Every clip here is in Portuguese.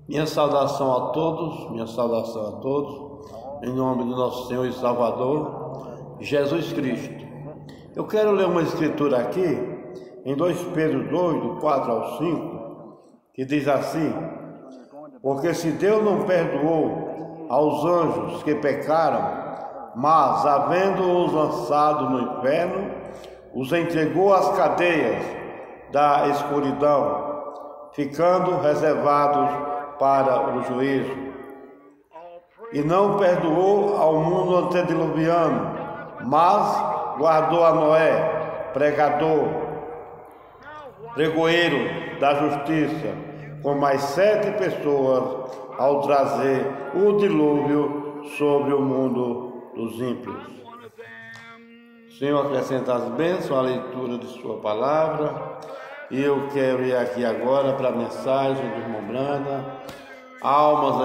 Minha saudação a todos, em nome do nosso Senhor e Salvador, Jesus Cristo. Eu quero ler uma escritura aqui, em 2 Pedro 2, do 4 ao 5, que diz assim: porque se Deus não perdoou aos anjos que pecaram, mas, havendo-os lançado no inferno, os entregou às cadeias da escuridão, ficando reservados para o juízo. E não perdoou ao mundo antediluviano, mas guardou a Noé, pregoeiro da justiça, com mais 7 pessoas, ao trazer o dilúvio sobre o mundo dos ímpios. Senhor, acrescenta as bênçãos à leitura de sua palavra. E eu quero ir aqui agora para a mensagem do irmão Brana: almas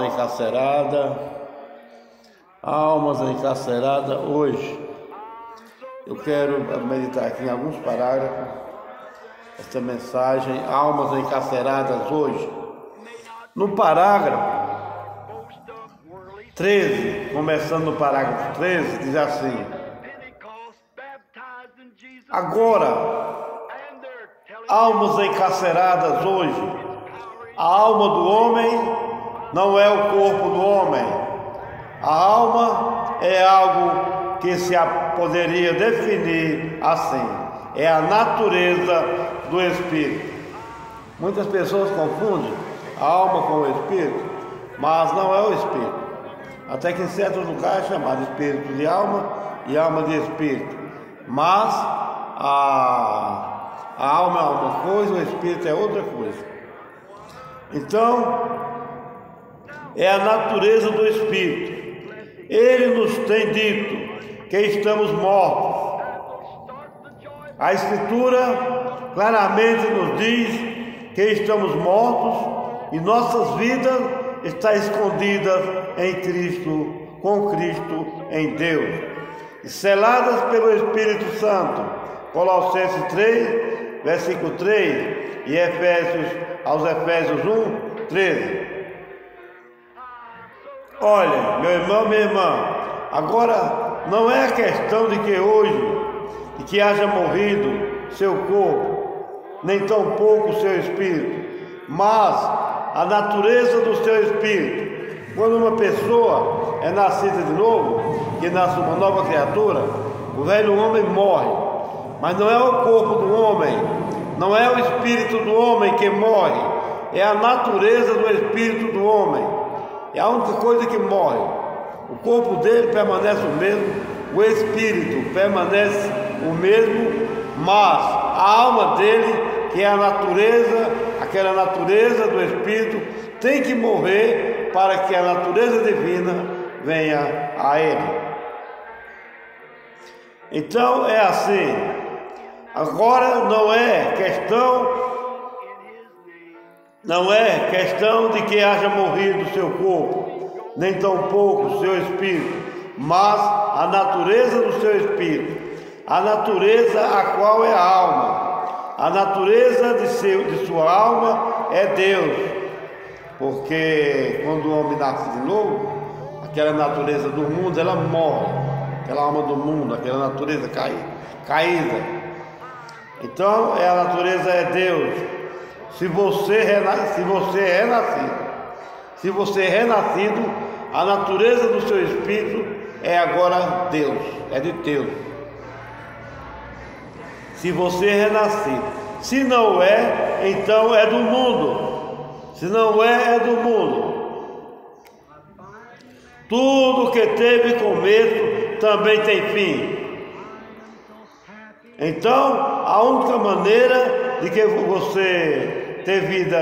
encarceradas hoje. Eu quero meditar aqui em alguns parágrafos esta mensagem, almas encarceradas hoje. No parágrafo 13, começando no parágrafo 13, diz assim: agora, almas encarceradas hoje. A alma do homem não é o corpo do homem. A alma é algo que se poderia definir assim: é a natureza do espírito. Muitas pessoas confundem a alma com o espírito, mas não é o espírito. Até que em certos lugares é chamado espírito de alma e alma de espírito. Mas a alma é uma coisa, o espírito é outra coisa. Então, é a natureza do espírito. Ele nos tem dito que estamos mortos. A Escritura claramente nos diz que estamos mortos e nossas vidas estão escondidas em Cristo, com Cristo em Deus, e seladas pelo Espírito Santo. Colossenses 3, versículo 3 e aos Efésios 1, 13. Olha, meu irmão, minha irmã, agora não é a questão de que hoje, de que haja morrido seu corpo, nem tampouco o seu espírito, mas a natureza do seu espírito. Quando uma pessoa é nascida de novo, que nasce uma nova criatura, o velho homem morre. Mas não é o corpo do homem, não é o espírito do homem que morre, é a natureza do espírito do homem. É a única coisa que morre. O corpo dele permanece o mesmo, o espírito permanece o mesmo, mas a alma dele, que é a natureza, aquela natureza do espírito, tem que morrer para que a natureza divina venha a ele. Então é assim. Agora não é questão de que haja morrido o seu corpo, nem tampouco o seu espírito, mas a natureza do seu espírito, a natureza a qual é a alma. A natureza de sua alma é Deus, porque quando o homem nasce de novo, aquela natureza do mundo, ela morre, aquela alma do mundo, aquela natureza caída. Então, a natureza é Deus. Se você é renascido, a natureza do seu espírito é agora Deus, é de Deus. Se você é renascido. Se não é, então é do mundo. Se não é, é do mundo. Tudo que teve começo também tem fim. Então, a única maneira de que você ter vida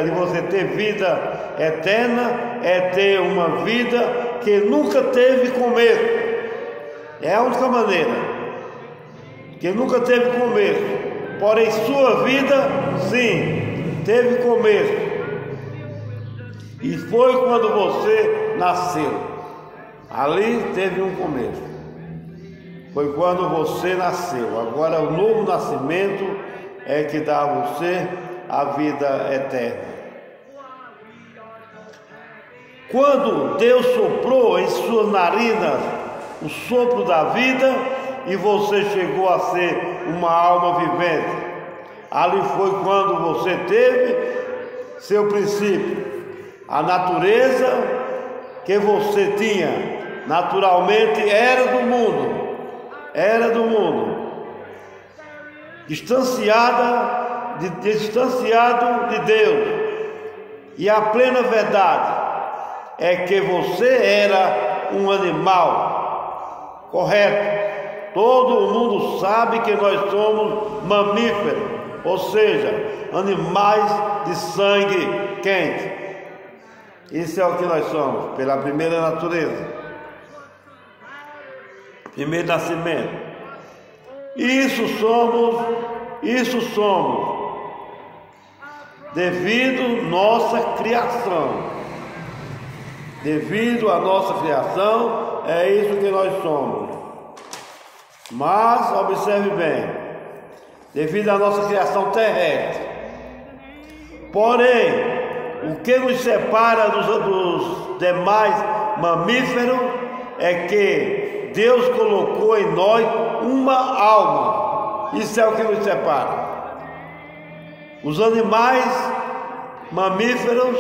eterna é ter uma vida que nunca teve começo. É a única maneira, que nunca teve começo. Porém, sua vida, sim, teve começo. E foi quando você nasceu. Ali teve um começo. Foi quando você nasceu. Agora o novo nascimento é que dá a você a vida eterna. quando Deus soprou em suas narinas o sopro da vida e você chegou a ser uma alma vivente. Ali foi quando você teve seu princípio. A natureza que você tinha naturalmente era do mundo, distanciado de Deus. E a plena verdade é que você era um animal, correto? Todo mundo sabe que nós somos mamíferos, ou seja, animais de sangue quente. Isso é o que nós somos, pela primeira natureza, primeiro nascimento. Isso somos devido nossa criação. Devido à nossa criação, é isso que nós somos. Mas, observe bem, devido à nossa criação terrestre. Porém, o que nos separa dos demais mamíferos é que Deus colocou em nós uma alma. Isso é o que nos separa. Os animais mamíferos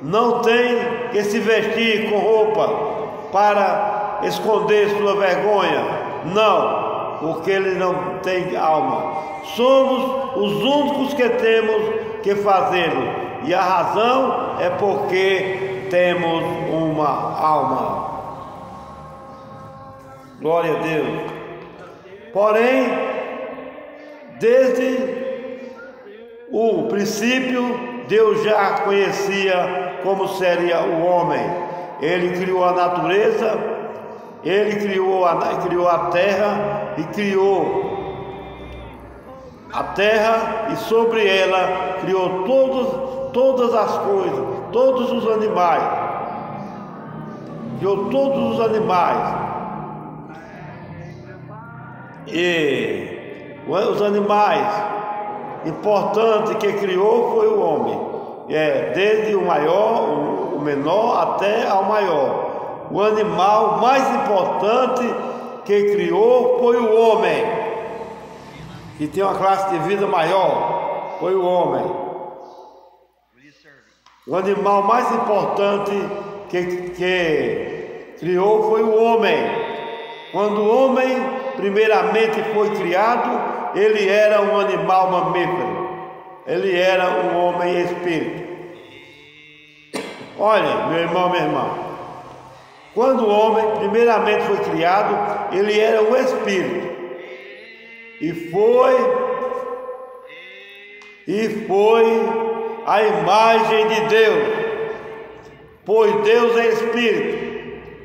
não têm que se vestir com roupa para esconder sua vergonha. Não, porque eles não têm alma. Somos os únicos que temos que fazê-lo. E a razão é porque temos uma alma. Glória a Deus. Porém, desde o princípio, Deus já conhecia como seria o homem. Ele criou a natureza, ele criou a terra e criou a terra, e sobre ela criou todas as coisas, todos os animais. Criou todos os animais. E os animais importantes que criou foi o homem. Desde o maior, o menor até ao maior. O animal mais importante que criou foi o homem, que tem uma classe de vida maior, foi o homem. O animal mais importante que criou foi o homem. Quando o homem primeiramente foi criado, ele era um animal mamífero. Ele era um homem espírito. Olha, meu irmão, minha irmã, quando o homem primeiramente foi criado, ele era um espírito. E foi a imagem de Deus, pois Deus é espírito.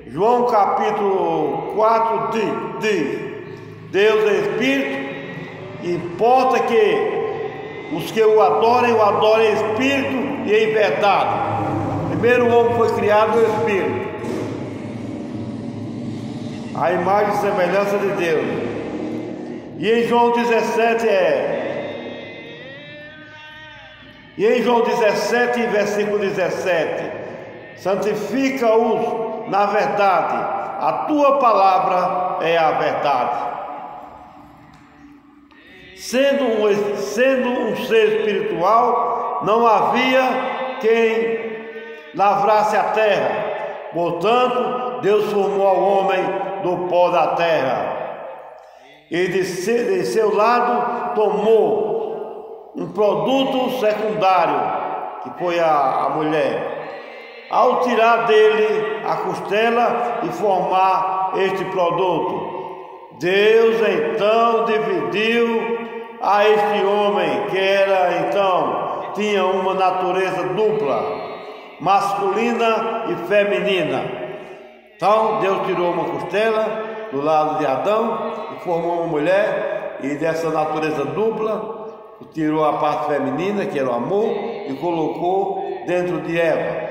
João capítulo 4 diz: Deus é espírito, importa que os que o adorem em espírito e em verdade. Primeiro o homem foi criado no espírito, a imagem e semelhança de Deus. E em João 17 versículo 17: santifica-os na verdade, a tua palavra é a verdade. Sendo um ser espiritual, não havia quem lavrasse a terra. Portanto, Deus formou ao homem do pó da terra. E de seu lado tomou um produto secundário, que foi a mulher, ao tirar dele a costela e formar este produto. Deus então dividiu a este homem, que tinha uma natureza dupla, masculina e feminina. Então Deus tirou uma costela do lado de Adão e formou uma mulher, e dessa natureza dupla tirou a parte feminina, que era o amor, e colocou dentro de Eva.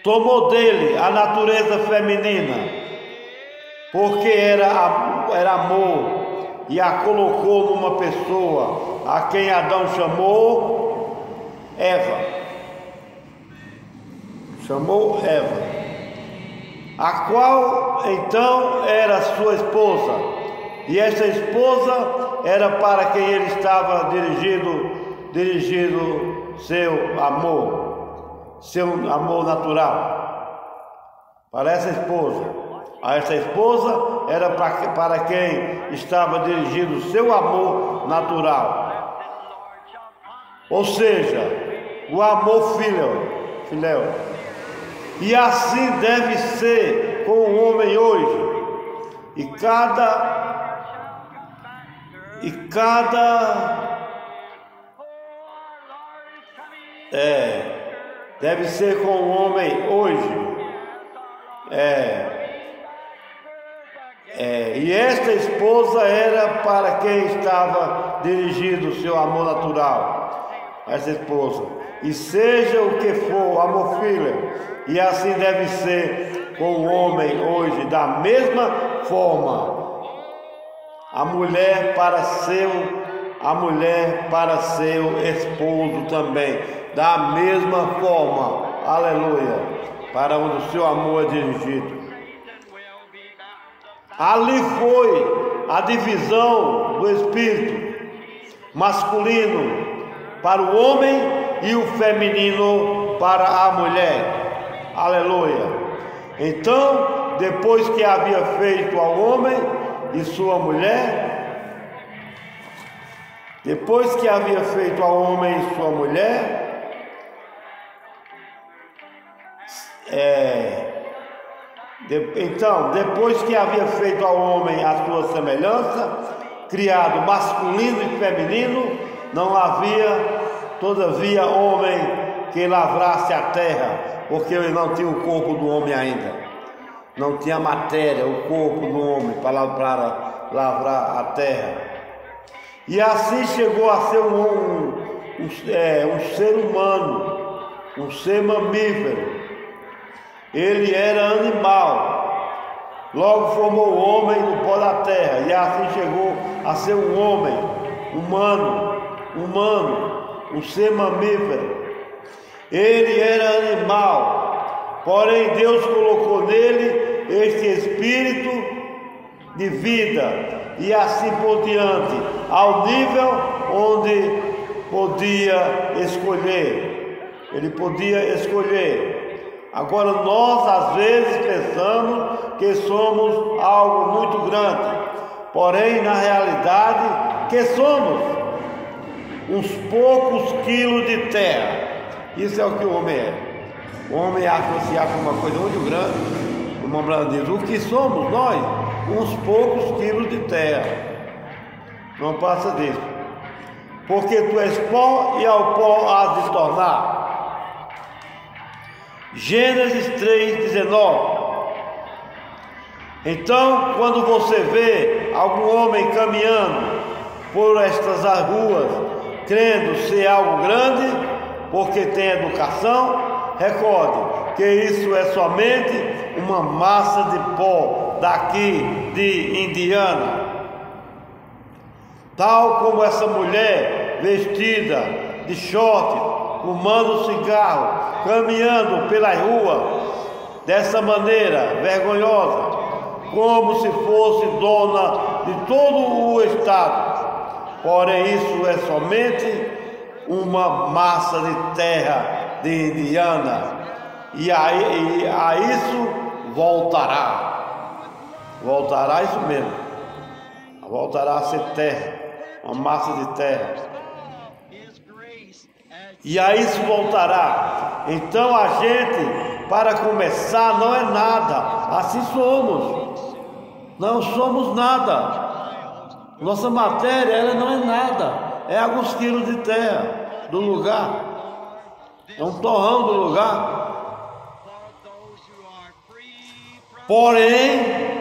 Tomou dele a natureza feminina, porque era amor, e a colocou numa pessoa a quem Adão chamou Eva. chamou Eva, a qual então era sua esposa, e esta esposa era para quem ele estava dirigindo seu amor natural, para essa esposa. A essa esposa era para quem estava dirigindo seu amor natural, ou seja, o amor filial. E assim deve ser com o homem hoje. Deve ser com o homem hoje. E esta esposa era para quem estava dirigindo o seu amor natural, essa esposa. E seja o que for, amor filho, e assim deve ser com o homem hoje, da mesma forma, a mulher para seu esposo também, da mesma forma, aleluia, para onde o seu amor é dirigido. Ali foi a divisão do espírito masculino para o homem e o feminino para a mulher. Aleluia. Então, depois que havia feito ao homem e sua mulher, depois que havia feito ao homem e sua mulher, depois que havia feito ao homem a sua semelhança, criado masculino e feminino, não havia todavia homem que lavrasse a terra, porque ele não tinha o corpo do homem ainda, não tinha matéria, o corpo do homem para lavrar a terra. E assim chegou a ser um ser humano, um ser mamífero. Ele era animal, logo formou o homem do pó da terra, e assim chegou a ser um homem humano, um ser mamífero. Ele era animal, porém Deus colocou nele este espírito de vida, e assim por diante, ao nível onde podia escolher. Ele podia escolher. Agora nós às vezes pensamos que somos algo muito grande, porém na realidade que somos uns poucos quilos de terra. Isso é o que o homem é. O homem se acha uma coisa muito grande. O Mambrano diz: o que somos nós? Uns poucos quilos de terra. Não passa disso. Porque tu és pó e ao pó has de tornar. Gênesis 3:19. Então, quando você vê algum homem caminhando por estas ruas, crendo ser algo grande, porque tem educação, recorde que isso é somente uma massa de pó daqui de Indiana. Tal como essa mulher vestida de short, fumando cigarro, caminhando pela rua, dessa maneira vergonhosa, como se fosse dona de todo o estado. Porém, isso é somente uma massa de terra de Indiana, e a isso voltará. Voltará, isso mesmo. Voltará a ser terra, uma massa de terra. E a isso voltará. Então a gente, para começar, não é nada. Assim somos. Não somos nada. Nossa matéria, ela não é nada. É alguns quilos de terra do lugar. É um torrão do lugar. Porém,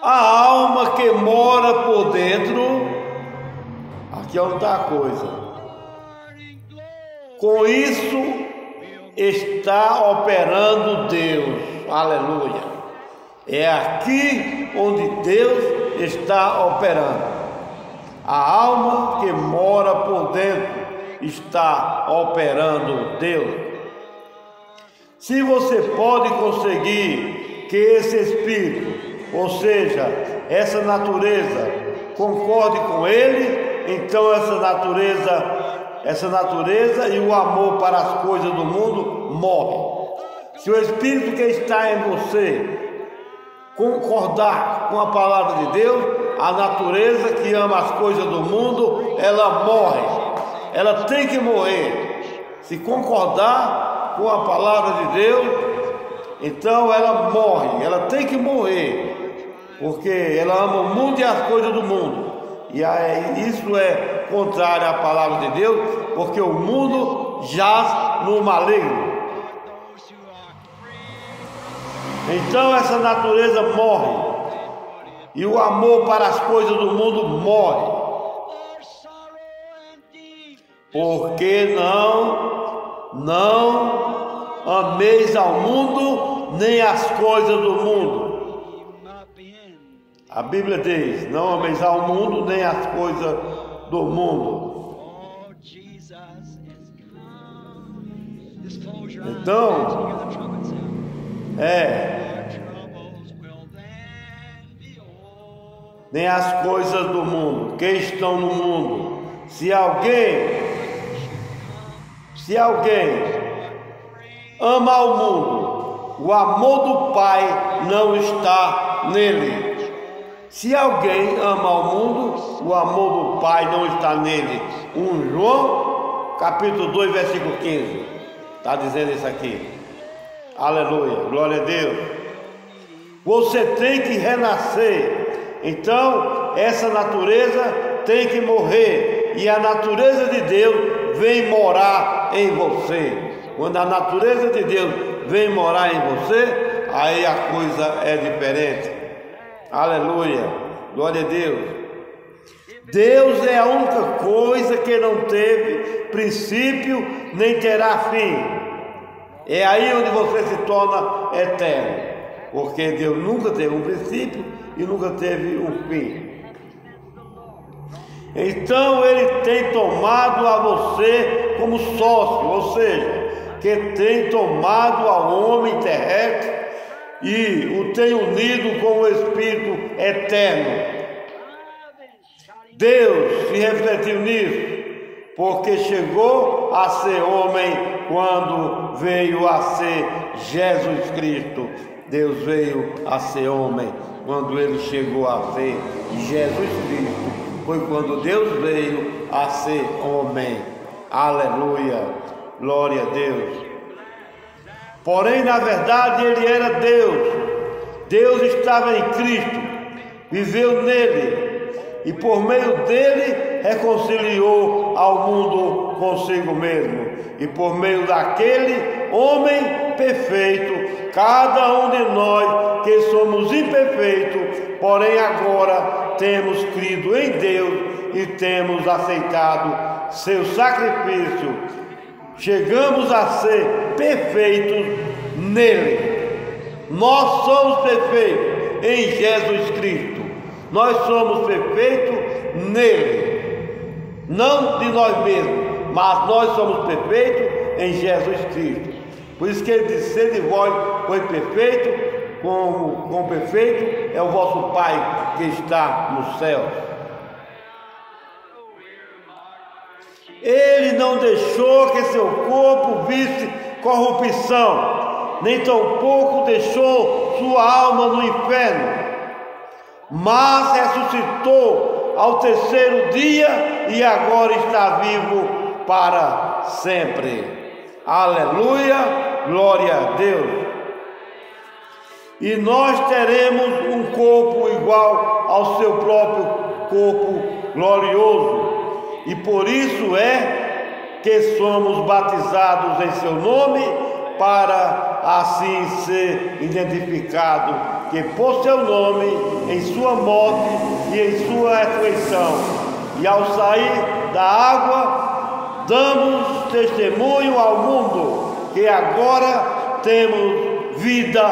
a alma que mora por dentro, aqui é onde está a coisa. Com isso está operando Deus. Aleluia. É aqui onde Deus está operando. A alma que mora por dentro, está operando Deus. Se você pode conseguir que esse espírito, ou seja, essa natureza, concorde com ele, então essa natureza e o amor para as coisas do mundo morre. Se o espírito que está em você concordar com a palavra de Deus, a natureza que ama as coisas do mundo, ela morre. Ela tem que morrer. Se concordar com a palavra de Deus, então ela morre. Ela tem que morrer, porque ela ama o mundo e as coisas do mundo. E aí, isso é contrário à palavra de Deus, porque o mundo jaz no maligno. Então essa natureza morre, e o amor para as coisas do mundo morre. Porque não ameis ao mundo, nem as coisas do mundo. A Bíblia diz: não ameis ao mundo, nem as coisas do mundo. Então, nem as coisas do mundo que estão no mundo. Se alguém ama ao mundo, o amor do Pai não está nele. Se alguém ama ao mundo, o amor do Pai não está nele. 1 João, capítulo 2, versículo 15. Está dizendo isso aqui. Aleluia, glória a Deus. Você tem que renascer. Então, essa natureza tem que morrer. E a natureza de Deus vem morar em você. Quando a natureza de Deus vem morar em você, aí a coisa é diferente. Aleluia, glória a Deus. Deus é a única coisa que não teve princípio nem terá fim. É aí onde você se torna eterno, porque Deus nunca teve um princípio e nunca teve um fim. Então ele tem tomado a você como sócio, ou seja, que tem tomado ao homem terrestre e o tem unido com o Espírito eterno. Deus se refletiu nisso, porque chegou a ser homem quando veio a ser Jesus Cristo. Deus veio a ser homem quando ele chegou a ser Jesus Cristo. Foi quando Deus veio a ser homem. Aleluia, glória a Deus. Porém, na verdade, ele era Deus. Deus estava em Cristo, viveu nele e por meio dele reconciliou ao mundo consigo mesmo. E por meio daquele homem perfeito, cada um de nós que somos imperfeitos, porém agora temos crido em Deus e temos aceitado seu sacrifício, chegamos a ser perfeitos nele. Nós somos perfeitos em Jesus Cristo. Nós somos perfeitos nele, não de nós mesmos, mas nós somos perfeitos em Jesus Cristo. Por isso que ele disse: se de vós foi perfeito, como perfeito é o vosso Pai que está no céu. Ele não deixou que seu corpo visse corrupção, nem tampouco deixou sua alma no inferno, mas ressuscitou ao terceiro dia e agora está vivo para sempre. Aleluia, glória a Deus. E nós teremos um corpo igual ao seu próprio corpo glorioso, e por isso é que somos batizados em seu nome, para assim ser identificado que por seu nome, em sua morte e em sua ressurreição, e ao sair da água, damos testemunho ao mundo que agora temos vida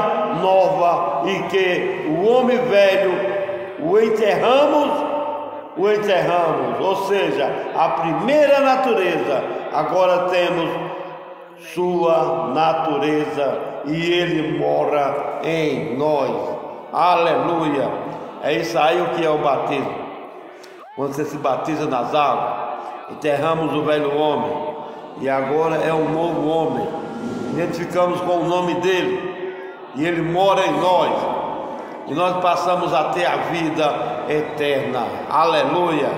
nova e que o homem velho o enterramos o enterramos, ou seja, a primeira natureza, agora temos sua natureza e ele mora em nós. Aleluia! É isso aí o que é o batismo. Quando você se batiza nas águas, enterramos o velho homem e agora é um novo homem. Identificamos com o nome dele e ele mora em nós e nós passamos a ter a vida eterna. Aleluia!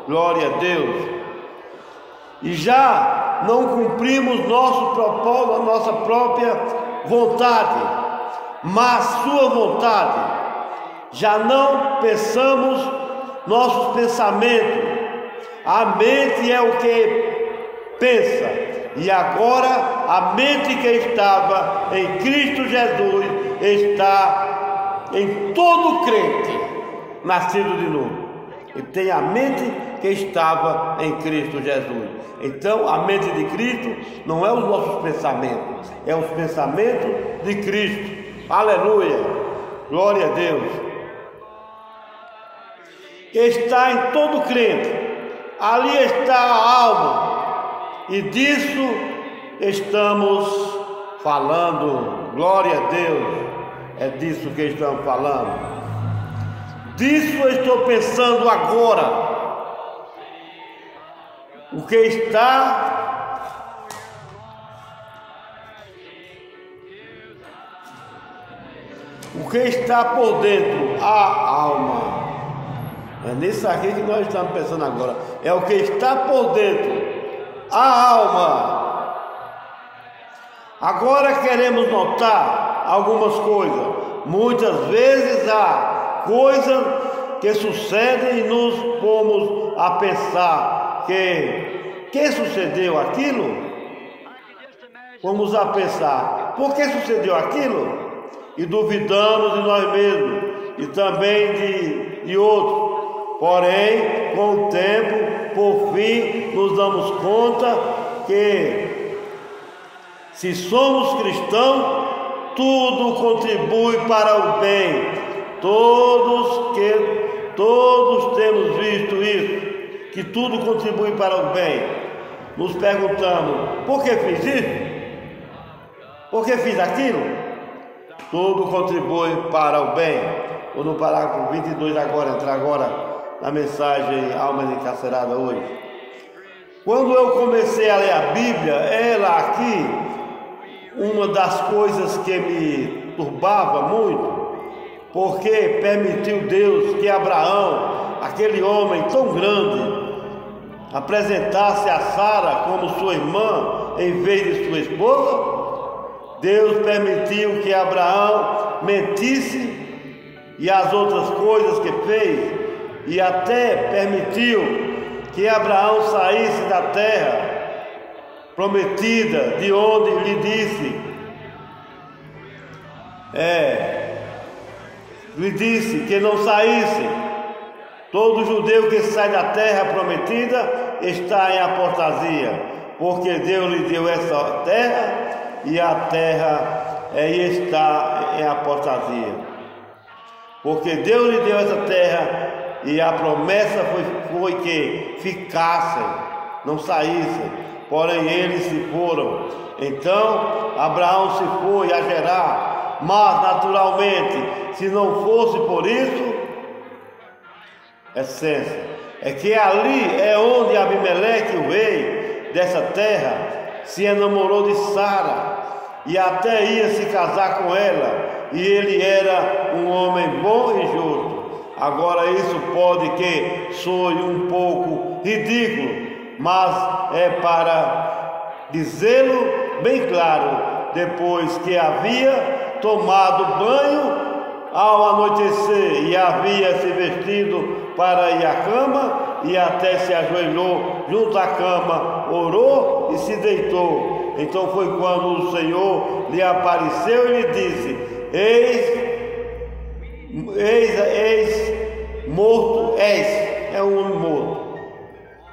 Glória a Deus! E já não cumprimos nosso propósito, a nossa própria vontade, mas sua vontade. Já não pensamos nossos pensamentos. A mente é o que pensa. E agora a mente que estava em Cristo Jesus está em todo crente nascido de novo. E tem a mente que estava em Cristo Jesus. Então a mente de Cristo não é os nossos pensamentos, é os pensamentos de Cristo. Aleluia, glória a Deus. Está em todo crente, ali está a alma, e disso estamos falando. Glória a Deus, é disso que estamos falando. Disso eu estou pensando agora. O que está por dentro, a alma. É nisso aqui que nós estamos pensando agora. É o que está por dentro, a alma. Agora queremos notar algumas coisas. Muitas vezes há coisas que sucedem e nos pomos a pensar que sucedeu aquilo. Vamos a pensar, por que sucedeu aquilo? E duvidamos de nós mesmos e também de outros. Porém, com o tempo, por fim, nos damos conta que se somos cristãos, tudo contribui para o bem. Todos temos visto isso, que tudo contribui para o bem. Nos perguntamos, por que fiz isso? Por que fiz aquilo? Tudo contribui para o bem. Vou no parágrafo 22 agora, entrar agora na mensagem Almas Encarceradas hoje. Quando eu comecei a ler a Bíblia, ela aqui, uma das coisas que me turbava muito, porque permitiu Deus que Abraão, aquele homem tão grande, apresentasse a Sara como sua irmã em vez de sua esposa. Deus permitiu que Abraão mentisse e as outras coisas que fez, e até permitiu que Abraão saísse da terra prometida, de onde lhe disse que não saísse. Todo judeu que sai da terra prometida está em apostasia, porque Deus lhe deu essa terra e a terra está em apostasia. Porque Deus lhe deu essa terra e a promessa foi que ficassem, não saíssem, porém eles se foram. Então Abraão se foi a Gerar, mas naturalmente, se não fosse por isso, essência, é que ali é onde Abimeleque, o rei dessa terra, se enamorou de Sara e até ia se casar com ela, e ele era um homem bom e justo. Agora isso pode que soe um pouco ridículo, mas é para dizê-lo bem claro. Depois que havia tomado banho ao anoitecer e havia se vestido para ir à cama, e até se ajoelhou junto à cama, orou e se deitou. Então foi quando o Senhor lhe apareceu e lhe disse: Eis, morto és. É um homem morto.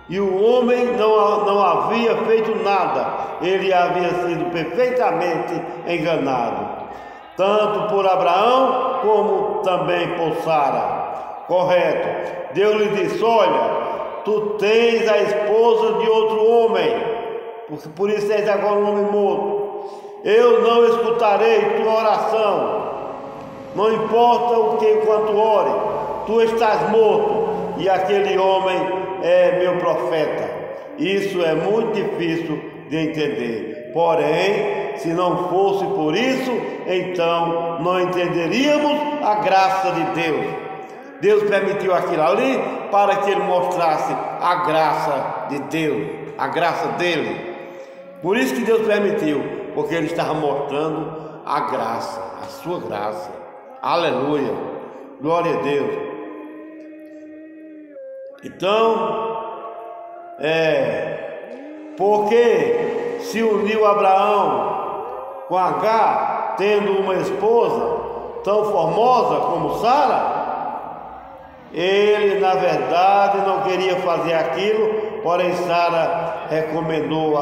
E o homem não havia feito nada, ele havia sido perfeitamente enganado, tanto por Abraão como também por Sara. correto. Deus lhe disse: olha, tu tens a esposa de outro homem, por isso és agora um homem morto. Eu não escutarei tua oração, não importa o que quanto ore, tu estás morto, e aquele homem é meu profeta. Isso é muito difícil de entender. Porém, se não fosse por isso, então não entenderíamos a graça de Deus. Deus permitiu aquilo ali para que ele mostrasse a graça de Deus, a graça dele. Por isso que Deus permitiu, porque ele estava mostrando a graça, a sua graça. Aleluia, glória a Deus. Então, porque se uniu Abraão com Agar, tendo uma esposa tão formosa como Sara, ele na verdade não queria fazer aquilo, porém Sara recomendou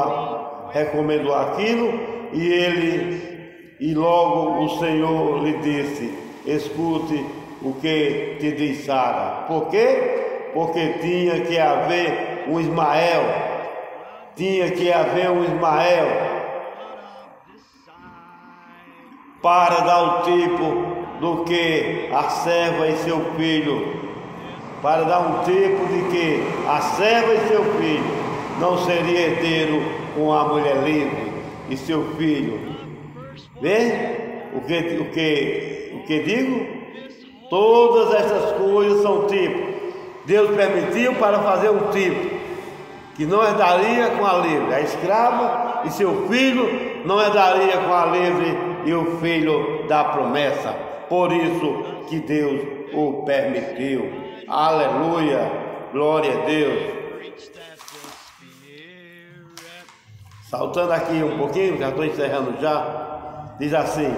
aquilo, e logo o Senhor lhe disse: escute o que te diz Sara. Por quê? Porque tinha que haver um Ismael, para dar o tipo do que a serva e seu filho, para dar um tipo de que a serva e seu filho não seria herdeiro com a mulher livre e seu filho. Vê o que digo? Todas essas coisas são tipos. Deus permitiu para fazer um tipo que não herdaria com a livre, a escrava e seu filho não herdaria com a livre e o filho da promessa. Por isso que Deus o permitiu. Aleluia, glória a Deus. Saltando aqui um pouquinho, já estou encerrando já. Diz assim: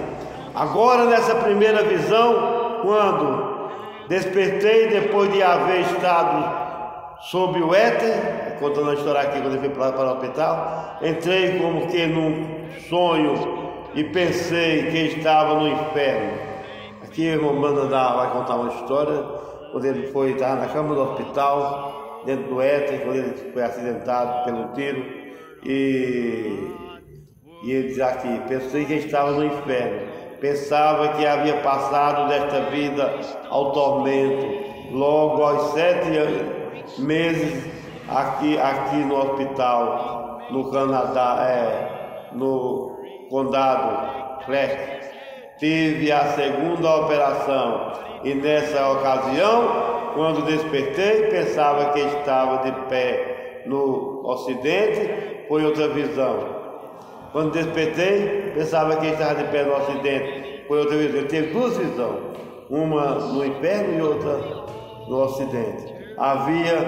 agora nessa primeira visão, quando despertei depois de haver estado sob o éter, contando a história aqui quando eu fui para o hospital, entrei como que num sonho e pensei que estava no inferno. Aqui o irmão Manda vai contar uma história, quando ele estava na cama do hospital, dentro do éter, quando ele foi acidentado pelo tiro, e ele diz aqui: pensei que estava no inferno, pensava que havia passado desta vida ao tormento. Logo aos 7 meses aqui no hospital, no Canadá, no condado Clark, tive a segunda operação, e nessa ocasião, quando despertei, pensava que estava de pé no ocidente. Foi outra visão. Quando despertei, pensava que estava de pé no ocidente. Foi outra visão. Eu tive duas visões, uma no inferno e outra no ocidente. Havia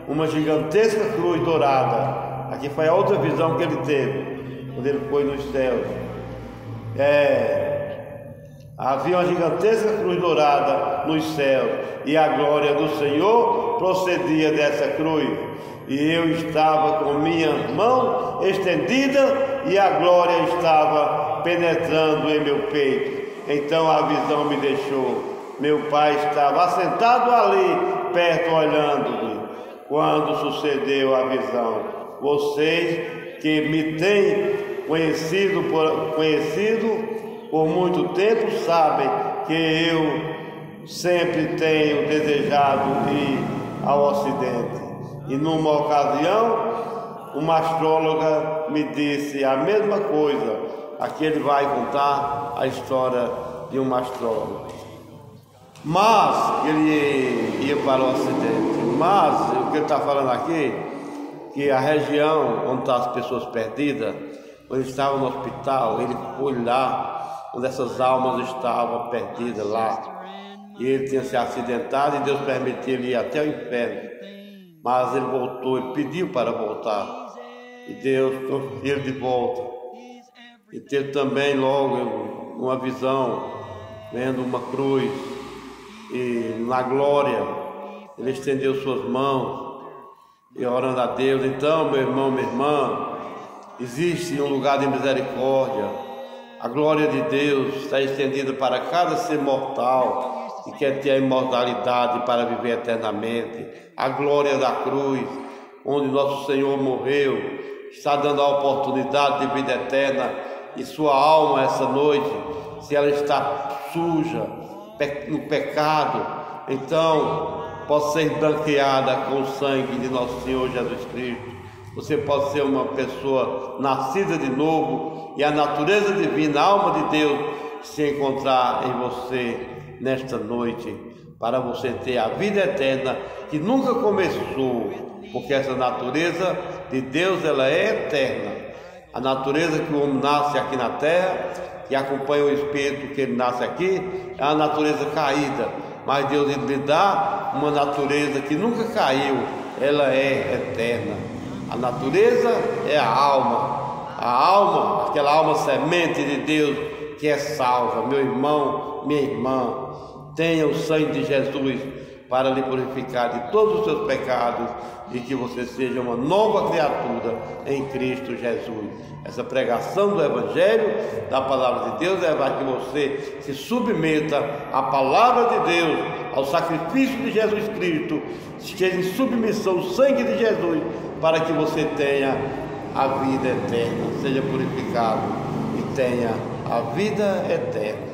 uma gigantesca cruz dourada. Aqui foi a outra visão que ele teve, quando ele foi nos céus. Havia uma gigantesca cruz dourada nos céus, e a glória do Senhor procedia dessa cruz. E eu estava com minha mão estendida, e a glória estava penetrando em meu peito. Então a visão me deixou. Meu pai estava assentado ali, perto, olhando-me, quando sucedeu a visão. Vocês que me têm conhecido por muito tempo sabem que eu sempre tenho desejado ir ao Ocidente. E numa ocasião, uma astróloga me disse a mesma coisa. Aqui ele vai contar a história de uma astróloga. Mas ele ia para o Ocidente. Mas o que ele está falando aqui, que a região onde estão as pessoas perdidas, quando ele estava no hospital, ele foi lá onde essas almas estavam perdidas lá. E ele tinha se acidentado e Deus permitiu ele ir até o inferno. Mas ele voltou, ele pediu para voltar. E Deus trouxe ele de volta. E teve também logo uma visão, vendo uma cruz. E na glória, ele estendeu suas mãos e orando a Deus. Então, meu irmão, minha irmã, existe um lugar de misericórdia. A glória de Deus está estendida para cada ser mortal. e quer ter a imortalidade para viver eternamente, a glória da cruz, onde nosso Senhor morreu, está dando a oportunidade de vida eterna, e sua alma essa noite, se ela está suja, no pecado, então pode ser branqueada com o sangue de nosso Senhor Jesus Cristo. Você pode ser uma pessoa nascida de novo e a natureza divina, a alma de Deus se encontrar em você nesta noite, para você ter a vida eterna que nunca começou, porque essa natureza de Deus, ela é eterna. A natureza que o homem nasce aqui na terra, que acompanha o Espírito que ele nasce aqui, é a natureza caída, mas Deus lhe dá uma natureza que nunca caiu, ela é eterna. A natureza é a alma, aquela alma semente de Deus que é salva. Meu irmão, minha irmã, tenha o sangue de Jesus para lhe purificar de todos os seus pecados e que você seja uma nova criatura em Cristo Jesus. Essa pregação do Evangelho, da Palavra de Deus, é para que você se submeta à Palavra de Deus, ao sacrifício de Jesus Cristo, esteja em submissão ao sangue de Jesus, para que você tenha a vida eterna, seja purificado e tenha a vida eterna.